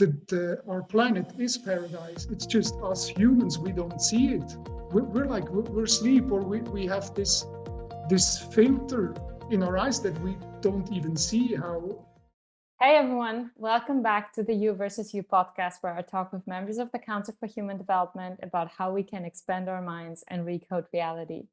our planet is paradise. It's just us humans, we don't see it. We're asleep, or we have this filter in our eyes that we don't even see how. Hey everyone, welcome back to the You versus You podcast, where I talk with members of the Council for Human Development about how we can expand our minds and recode reality.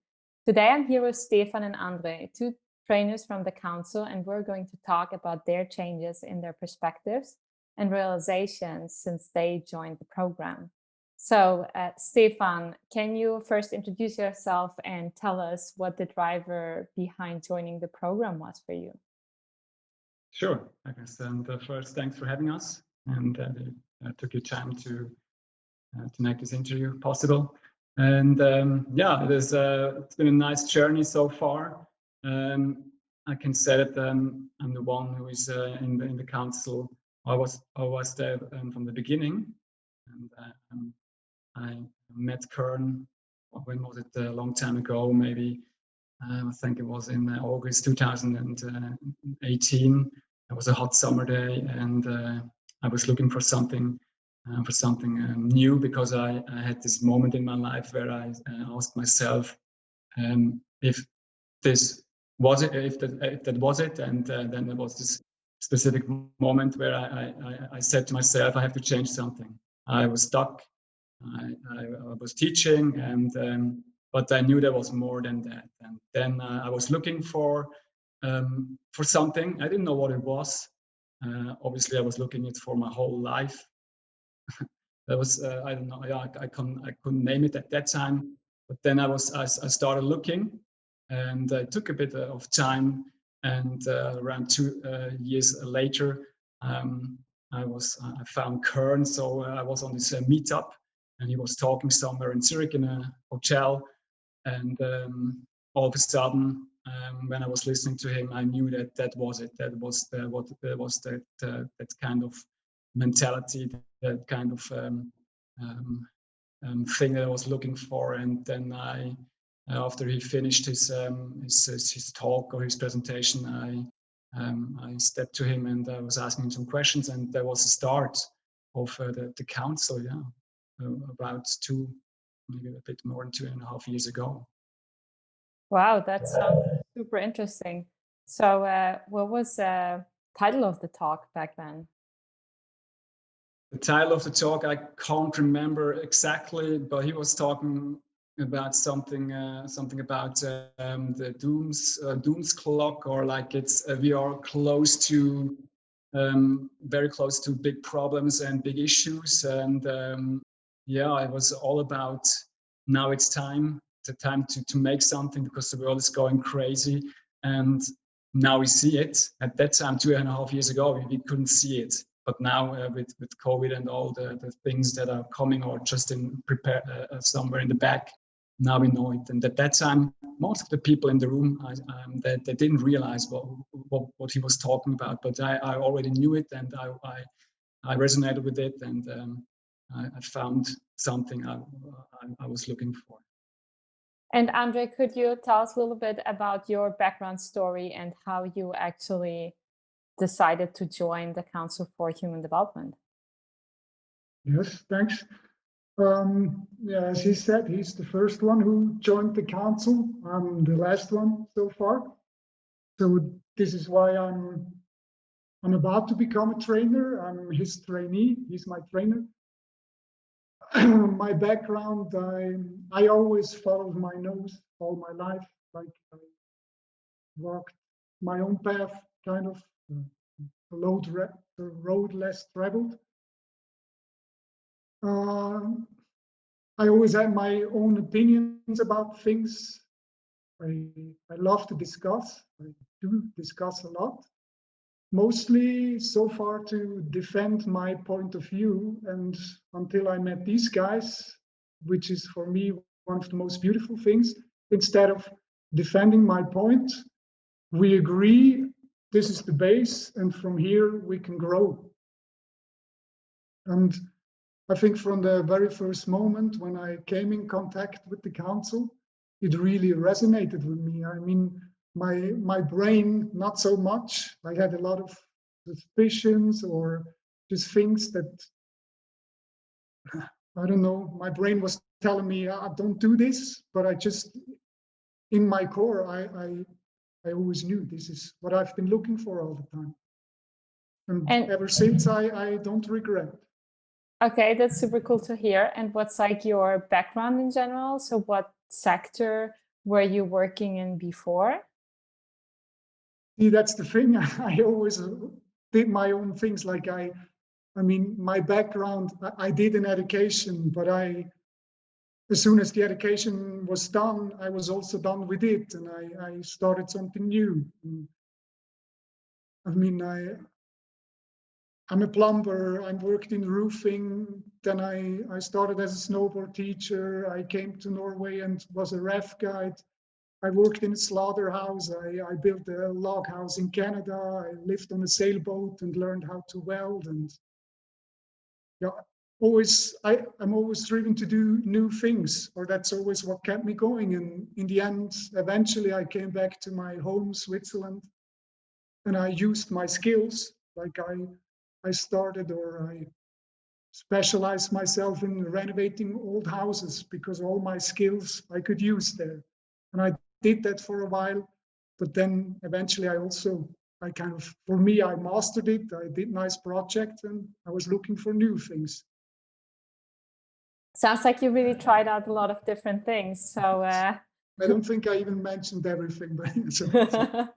Today I'm here with Stefan and Andrej, two trainers from the Council, and we're going to talk about their changes in their perspectives and realizations since they joined the program. So, Stefan, can you first introduce yourself and tell us what the driver behind joining the program was for you? Sure, Agnes. And first, thanks for having us, and took your time to make this interview possible. And it's been a nice journey so far. I can say that I'm the one who is in the council. I was there from the beginning, and I met Kern. When was it? A long time ago, maybe. I think it was in August 2018. It was a hot summer day, and I was looking for something new, because I had this moment in my life where I asked myself if this was it, if that was it, and then there was this specific moment where I said to myself, I have to change something. I was stuck. I was teaching, but I knew there was more than that. And then I was looking for something. I didn't know what it was. Obviously, I was looking it for my whole life. That was I don't know. Yeah, I couldn't name it at that time. But then I started looking, and it took a bit of time. And around 2 years later, I found Kern. So I was on this meetup, and he was talking somewhere in Zurich in a hotel. And all of a sudden, when I was listening to him, I knew that was it. That was that kind of mentality, that kind of thing that I was looking for. And then after he finished his talk or his presentation, I stepped to him and I was asking him some questions, and there was a start of the council. Yeah. About maybe a bit more than 2.5 years ago. Wow, that sounds super interesting. So what was the title of the talk back then? The title of the talk, I can't remember exactly, but he was talking about something about the dooms clock, or like we are close to very close to big problems and big issues. And it was all about, now it's time to make something, because the world is going crazy. And now we see it. At that time, 2.5 years ago, we couldn't see it. But now with COVID and all the things that are coming, or just somewhere in the back, now we know it. And at that time, most of the people in the room, they didn't realize what he was talking about. But I already knew it, and I resonated with it, and I found something I was looking for. And Andrej, could you tell us a little bit about your background story and how you actually decided to join the Council for Human Development? Yes, thanks. As he said, he's the first one who joined the council. I'm the last one so far. So this is why I'm about to become a trainer. I'm his trainee. He's my trainer. My background, I always followed my nose all my life. Like I walked my own path, kind of the road less traveled. I always had my own opinions about things. I love to discuss. I do discuss a lot. Mostly so far to defend my point of view, and until I met these guys, which is for me one of the most beautiful things. Instead of defending my point, we agree this is the base, and from here we can grow. And I think from the very first moment when I came in contact with the council, it really resonated with me. I mean, my brain, not so much. I had a lot of suspicions or just things that, I don't know, my brain was telling me, don't do this, but I just, in my core, I always knew this is what I've been looking for all the time. And ever since, I don't regret. Okay, that's super cool to hear. And what's like your background in general? So what sector were you working in before? See, that's the thing. I always did my own things. Like I mean, my background, I did an education, but as soon as the education was done, I was also done with it, and I started something new. I mean, I'm a plumber. I worked in roofing. Then I started as a snowboard teacher. I came to Norway and was a ref guide. I worked in a slaughterhouse. I built a log house in Canada. I lived on a sailboat and learned how to weld. And yeah, I'm always driven to do new things, or that's always what kept me going. And in the end, eventually I came back to my home, Switzerland, and I used my skills. Like I started, or I specialized myself in renovating old houses because all my skills I could use there. And I did that for a while, but then eventually I kind of, for me, I mastered it. I did nice projects and I was looking for new things. Sounds like you really tried out a lot of different things. So I don't think I even mentioned everything, but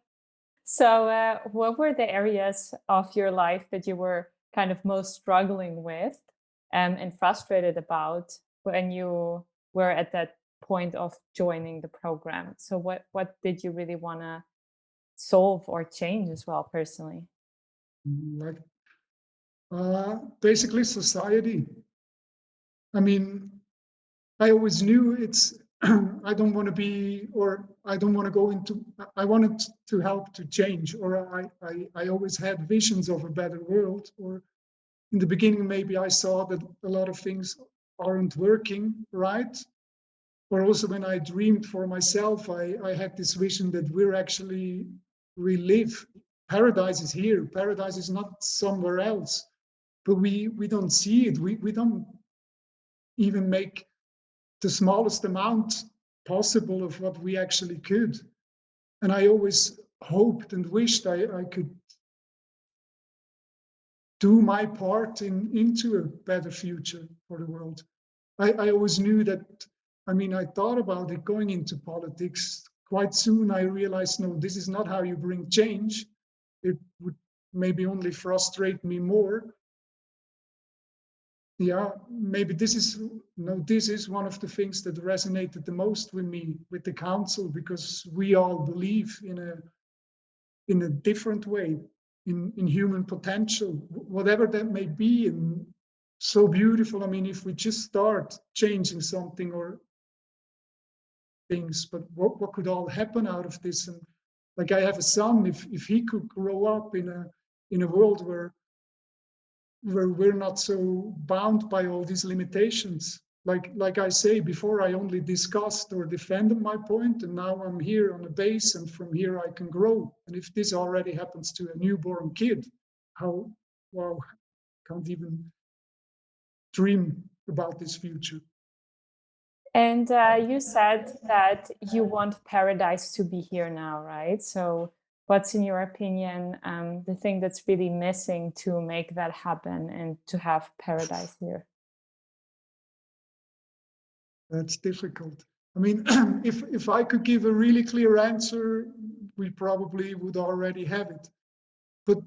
So what were the areas of your life that you were kind of most struggling with and frustrated about when you were at that point of joining the program? So what did you really want to solve or change as well personally? like basically society. I mean, I always knew it's I don't want to be, or I don't want to go into, I wanted to help to change, or I always had visions of a better world. Or in the beginning, maybe I saw that a lot of things aren't working right. Or also when I dreamed for myself, I had this vision that we live. Paradise is here. Paradise is not somewhere else, but we don't see it. We don't even make the smallest amount possible of what we actually could. And I always hoped and wished I could do my part into a better future for the world. I always knew that, I mean, I thought about it going into politics. Quite soon I realized, no, this is not how you bring change. It would maybe only frustrate me more. Yeah, maybe this is one of the things that resonated the most with me, with the council, because we all believe in a different way, in human potential, whatever that may be. And so beautiful. I mean, if we just start changing something or things, but what could all happen out of this? And like, I have a son, if he could grow up in a world where we're not so bound by all these limitations. Like I say, before I only discussed or defended my point, and now I'm here on a base, and from here I can grow. And if this already happens to a newborn kid, wow, can't even dream about this future. And you said that you want paradise to be here now, right? So what's, in your opinion, the thing that's really missing to make that happen and to have paradise here? That's difficult. I mean, if I could give a really clear answer, we probably would already have it. But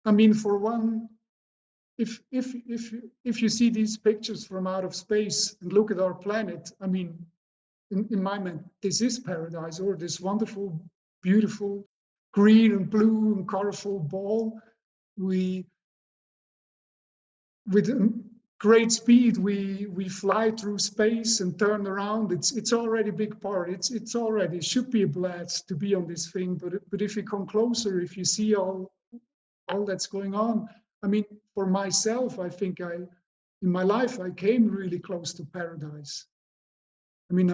I mean, for one, if you see these pictures from out of space and look at our planet, I mean, in my mind, this is paradise, or this wonderful, beautiful, green and blue and colorful ball. With great speed, we fly through space and turn around. It's already a big part. It should be a blast to be on this thing. But if you come closer, if you see all that's going on, I mean, for myself, I think in my life, I came really close to paradise. I mean,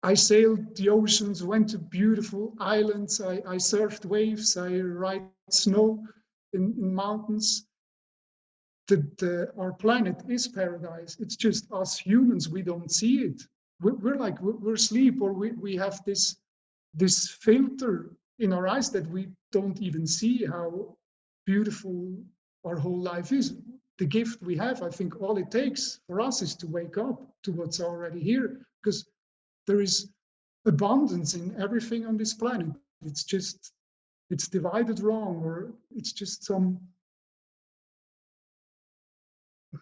I sailed the oceans, went to beautiful islands. I surfed waves. I ride snow. in mountains. Our planet is paradise. It's just us humans, we don't see it. We're asleep, or we have this filter in our eyes that we don't even see how beautiful our whole life is. The gift we have, I think all it takes for us is to wake up to what's already here, because there is abundance in everything on this planet. It's divided wrong, or it's just some,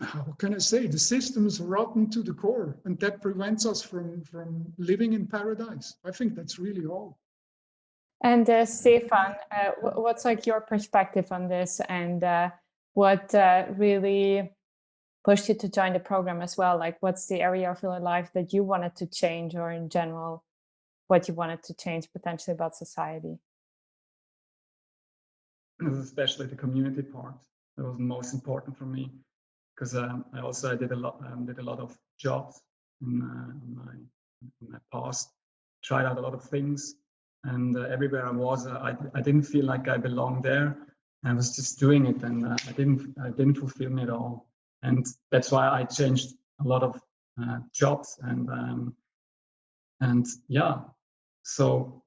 how can I say, the system is rotten to the core, and that prevents us from living in paradise. I think that's really all. And Stefan, what's like your perspective on this, and what really pushed you to join the program as well? Like, what's the area of your life that you wanted to change, or in general, what you wanted to change potentially about society? Especially the community part. That was most important for me, because I did a lot of jobs in my past, tried out a lot of things, and everywhere I was, I didn't feel like I belonged there. I was just doing it, and I didn't fulfill me at all. And that's why I changed a lot of jobs, and yeah. So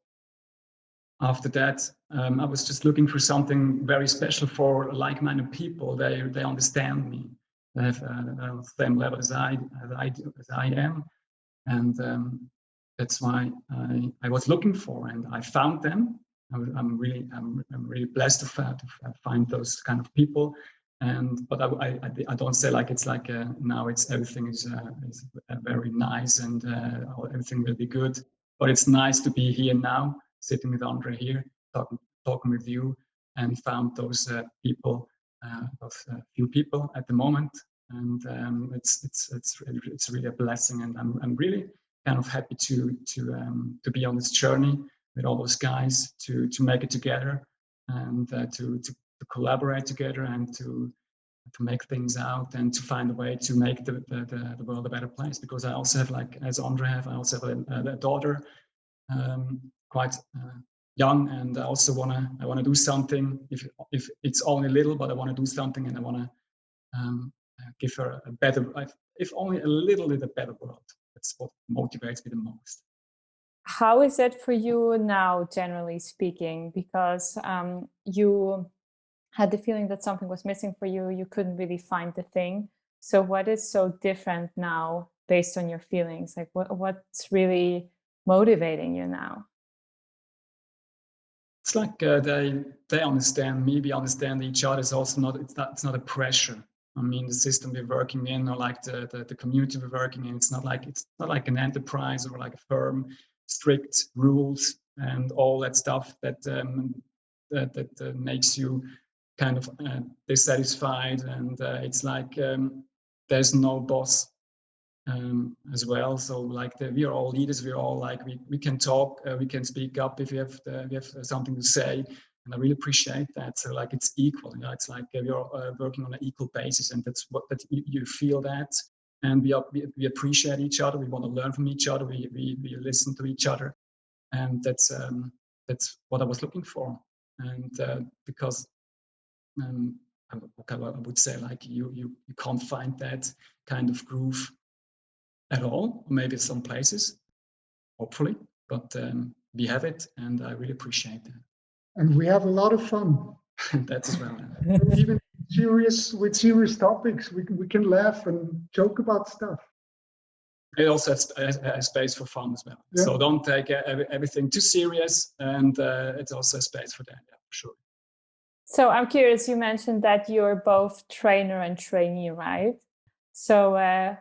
after that, I was just looking for something very special for like-minded people. They understand me. They have the same level as I am, and that's why I was looking for, and I found them. I'm really blessed to find those kind of people. But I don't say like it's like now it's everything is very nice, and everything will be good. But it's nice to be here now, sitting with Andrej here, talking with you, and found those people, those few people at the moment, and it's really a blessing, and I'm really kind of happy to be on this journey with all those guys, to make it together, and to collaborate together, and to make things out, and to find a way to make the world a better place. Because I also have, like as Andrej I also have a daughter, quite young, and I also wanna do something, if it's only little, but I want to do something, and I want to give her a better life, if only a little better world. That's what motivates me the most. How is it for you now, generally speaking? Because you had the feeling that something was missing for you. You couldn't really find the thing. So what is so different now based on your feelings? Like what's really motivating you now? It's like they understand me, we understand each other. It's also it's not a pressure. I mean, the system we're working in, or like the community we're working in, it's not like an enterprise or like a firm, strict rules and all that stuff that makes you kind of dissatisfied, and it's like there's no boss as well. So like we are all leaders. We're all like we can talk, we can speak up if we have something to say, and I really appreciate that. So like it's equal, you know. It's like we are working on an equal basis, and that's what you feel that, and we appreciate each other. We want to learn from each other. We listen to each other, and that's what I was looking for. And because I would say like you can't find that kind of groove at all, maybe some places, hopefully, but we have it, and I really appreciate that. And we have a lot of fun. That as well. Even with serious topics, we can laugh and joke about stuff. It also has space for fun as well. Yeah. So don't take everything too serious, and it's also a space for that, yeah, for sure. So I'm curious, you mentioned that you're both trainer and trainee, right? So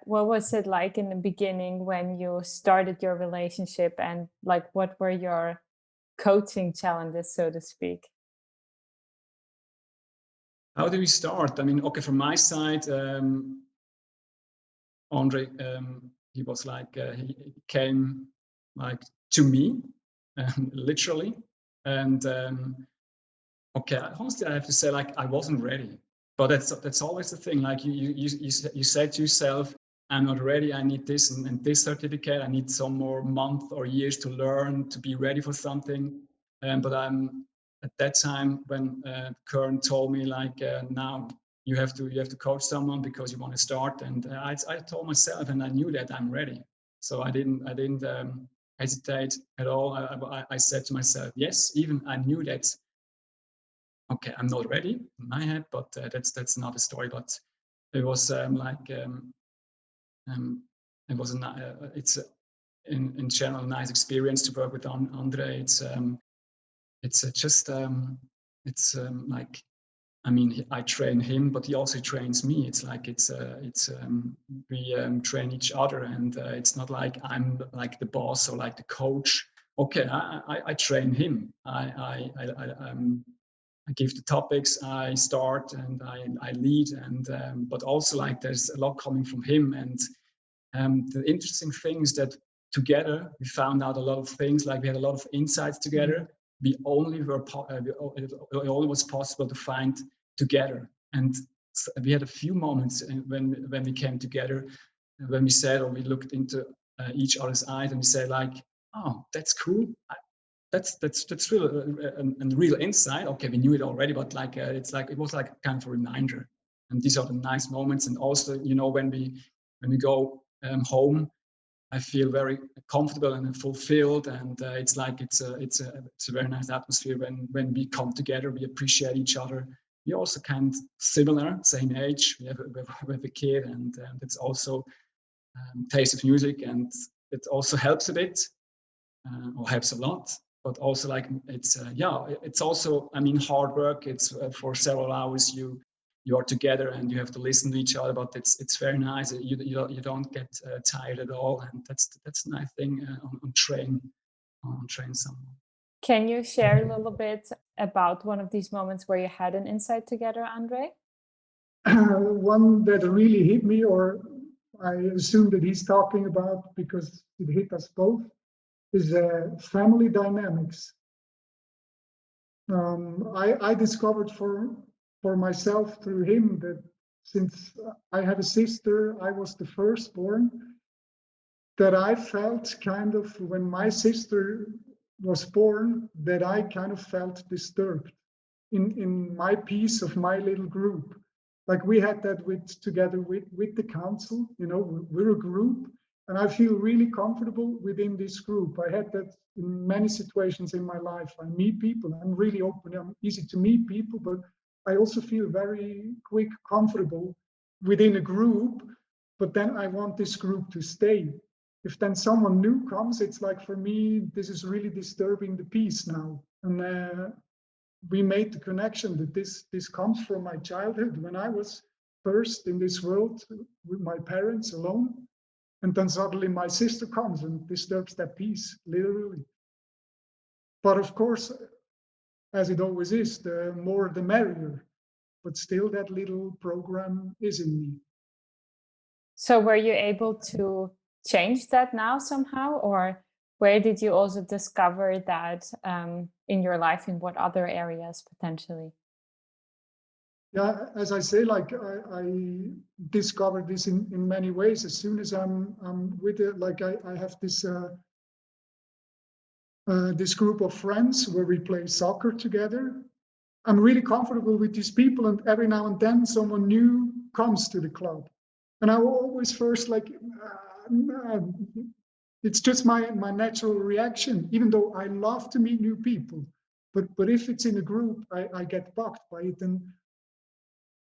what was it like in the beginning when you started your relationship, and like what were your coaching challenges, so to speak? How do we start? I mean, okay, from my side, Andrej, he was like, he came like to me, literally. And okay, honestly, I have to say, like, I wasn't ready. But that's always the thing. Like you say to yourself, I'm not ready. I need this and this certificate. I need some more months or years to learn to be ready for something. But at that time when Kern told me like now you have to coach someone because you want to start, and I told myself, and I knew that I'm ready. So I didn't hesitate at all. I said to myself, yes, even I knew that. Okay, I'm not ready in my head, but that's another story. But it was it was it's in general a nice experience to work with Andrej. It's like, I mean, I train him, but he also trains me. It's like we train each other, and it's not like I'm like the boss or like the coach. Okay, I train him. I give the topics, I start, and I lead, and but also like there's a lot coming from him. And the interesting thing is that together we found out a lot of things. Like we had a lot of insights together. We only it only was possible to find together. And we had a few moments when we came together, when we said, or we looked into each other's eyes, and we said like, oh, that's cool. That's real a real insight. Okay, we knew it already, but like it was like kind of a reminder. And these are the nice moments. And also, you know, when we go home, I feel very comfortable and fulfilled. And it's like it's a very nice atmosphere when we come together. We appreciate each other. We also kind of similar, same age. We have a kid, and it's also taste of music, and it also helps a bit, or helps a lot. But also like it's also, I mean, hard work. It's for several hours you are together and you have to listen to each other, but it's very nice. You don't get tired at all, and that's a nice thing on train someone. Can you share a little bit about one of these moments where you had an insight together, Andrej? One that really hit me, or I assume that he's talking about because it hit us both, is family dynamics. I discovered for myself through him that since I had a sister, I was the firstborn, that I felt kind of, when my sister was born, that I kind of felt disturbed in my piece of my little group. Like we had that together with the council, you know, we're a group, and I feel really comfortable within this group. I had that in many situations in my life. I meet people, I'm really open, I'm easy to meet people, but I also feel very quick comfortable within a group, but then I want this group to stay. If then someone new comes, it's like, for me, this is really disturbing the peace now. And we made the connection that this comes from my childhood, when I was first in this world with my parents alone. And then suddenly my sister comes and disturbs that peace, literally. But of course, as it always is, the more the merrier. But still, that little program is in me. So were you able to change that now somehow? Or where did you also discover that in your life? In what other areas potentially? Yeah, as I say, like I discovered this in many ways. As soon as I'm with it, like I have this this group of friends where we play soccer together. I'm really comfortable with these people, and every now and then someone new comes to the club, and I will always first like, it's just my natural reaction, even though I love to meet new people. But if it's in a group, I get bugged by it. And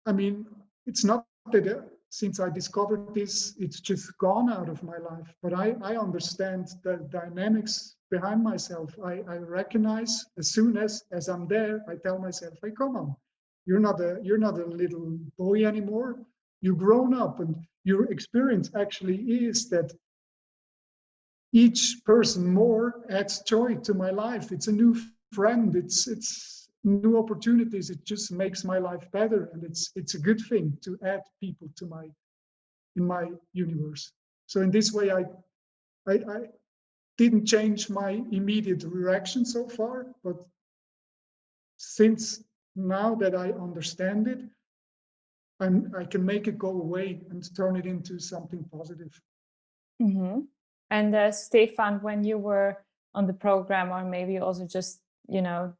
I mean, it's not that since I discovered this, it's just gone out of my life. But I understand the dynamics behind myself. I recognize as soon as I'm there, I tell myself, hey, come on, you're not a little boy anymore. You've grown up, and your experience actually is that each person more adds joy to my life. It's a new friend. It's new opportunities. It just makes my life better, and it's a good thing to add people to my universe. So in this way, I didn't change my immediate reaction so far, but since now that I understand it, I can make it go away and turn it into something positive. Mm-hmm. And Stefan, when you were on the program, or maybe also just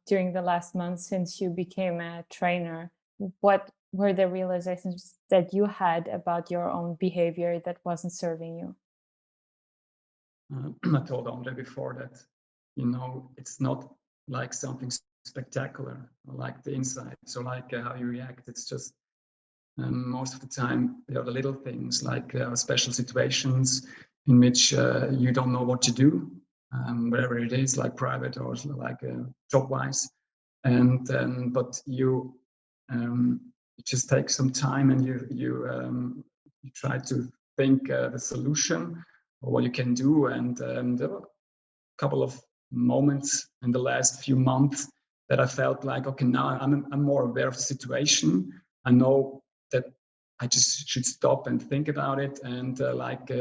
during the last month since you became a trainer, what were the realizations that you had about your own behavior that wasn't serving you? I told Andrej before that, it's not like something spectacular, like the inside. So like how you react, it's just most of the time there are the little things, like special situations in which you don't know what to do, whatever it is, like private or like job-wise. But you just take some time and you try to think the solution or what you can do. And there were a couple of moments in the last few months that I felt like, okay, now I'm more aware of the situation. I know that I just should stop and think about it and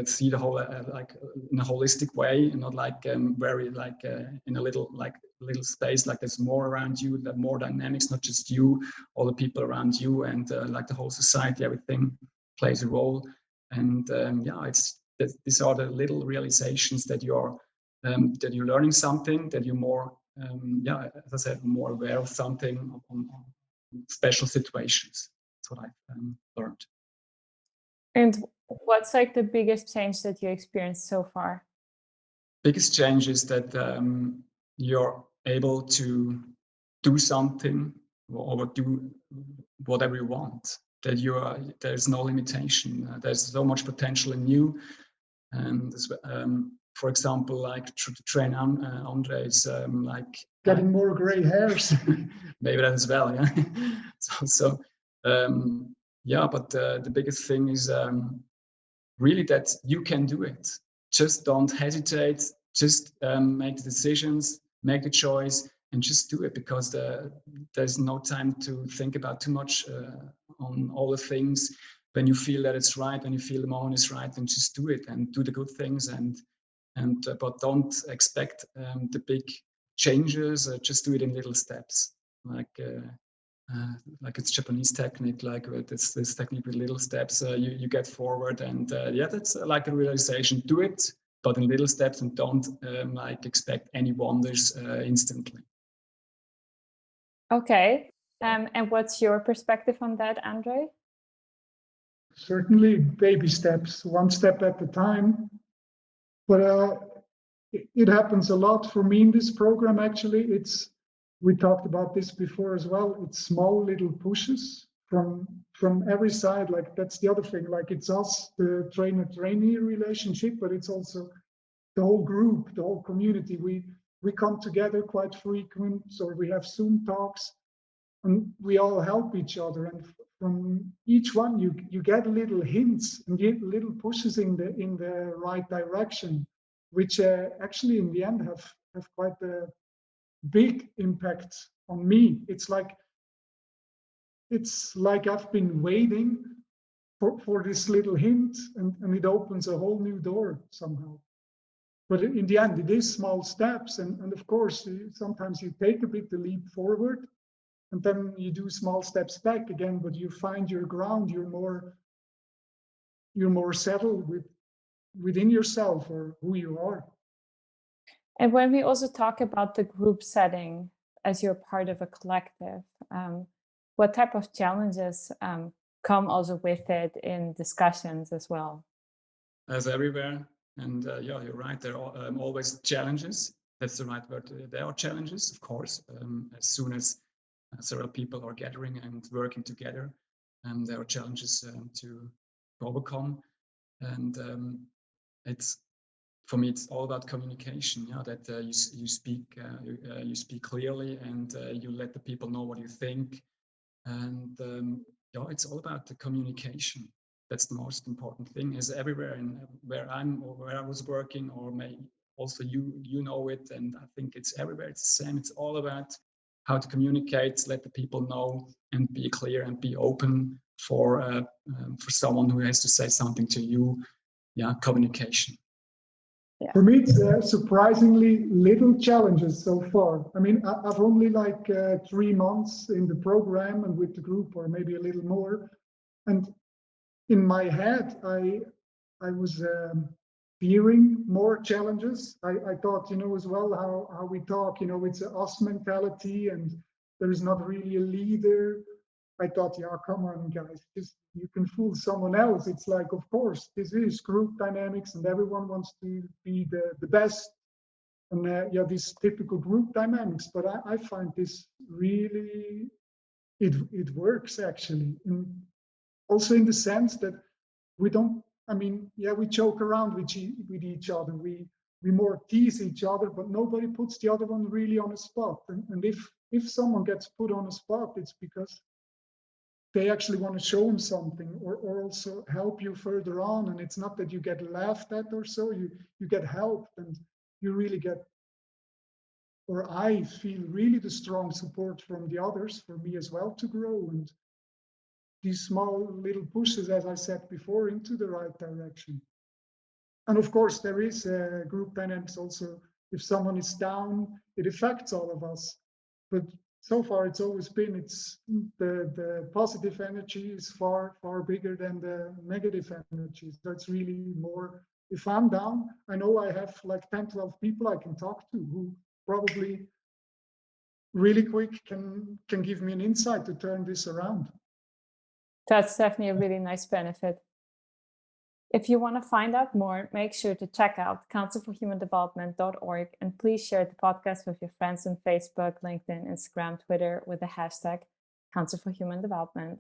see the whole like in a holistic way, and not like very like in a little space. Like there's more around you, that more dynamics, not just you, all the people around you, and like the whole society, everything plays a role. And these are the little realizations that you're learning something, that you're more as I said, more aware of something on special situations. That's what I've learned. And what's like the biggest change that you experienced so far? Biggest change is that you're able to do something or do whatever you want. That there's no limitation. There's so much potential in you. And for example, like to train Andrejs, like getting more gray hairs. Maybe that as well, yeah. But the biggest thing is really that you can do it. Just don't hesitate. Just make the decisions, make the choice, and just do it, because there's no time to think about too much on all the things. When you feel that it's right, when you feel the moment is right, then just do it and do the good things. But don't expect the big changes. Just do it in little steps, like it's Japanese technique, like this technique with little steps. You get forward, and that's like a realization. Do it, but in little steps, and don't expect any wonders instantly. Okay, and what's your perspective on that, Andrej? Certainly, baby steps, one step at a time. But it happens a lot for me in this program. Actually, we talked about this before as well. It's small little pushes from every side. Like that's the other thing. Like it's us, the trainer-trainee relationship, but it's also the whole group, the whole community. We come together quite frequent, so we have Zoom talks, and we all help each other. And from each one, you get little hints and get little pushes in the right direction, which actually in the end have quite a big impact on me. It's like I've been waiting for this little hint, and it opens a whole new door somehow. But in the end, it is small steps, and of course, sometimes you take a bit the leap forward, and then you do small steps back again. But you find your ground. You're more settled within yourself or who you are. And when we also talk about the group setting as you're part of a collective, what type of challenges come also with it in discussions as well? As everywhere. And you're right. There are always challenges. That's the right word. There are challenges, of course, as soon as several people are gathering and working together. And there are challenges to overcome. And for me, it's all about communication. That you speak clearly, and you let the people know what you think. And it's all about the communication. That's the most important thing. Is everywhere, and where I was working, or maybe also you know it, and I think it's everywhere. It's the same. It's all about how to communicate, let the people know, and be clear and be open for someone who has to say something to you. Communication. Yeah. For me, it's surprisingly little challenges so far. I mean, I've only 3 months in the program and with the group, or maybe a little more. And in my head, I was fearing more challenges. I thought, as well, how we talk, it's a us mentality and there is not really a leader. I thought, yeah, come on, guys, you can fool someone else. It's like, of course, this is group dynamics and everyone wants to be the best. And yeah, this typical group dynamics. But I find this really, it works actually. And also in the sense that we don't, yeah, we joke around with each other. We more tease each other, but nobody puts the other one really on a spot. And if someone gets put on a spot, it's because they actually want to show them something or also help you further on. And it's not that you get laughed at or so, you get helped and you really get, or I feel really the strong support from the others for me as well to grow. And these small little pushes, as I said before, into the right direction. And of course, there is group dynamics also. If someone is down, it affects all of us. But so far, it's always been, the positive energy is far, far bigger than the negative energy. So it's really more, if I'm down, I know I have like 10, 12 people I can talk to who probably really quick can give me an insight to turn this around. That's definitely a really nice benefit. If you want to find out more, make sure to check out councilforhumandevelopment.org and please share the podcast with your friends on Facebook, LinkedIn, Instagram, Twitter with the hashtag Council for Human Development.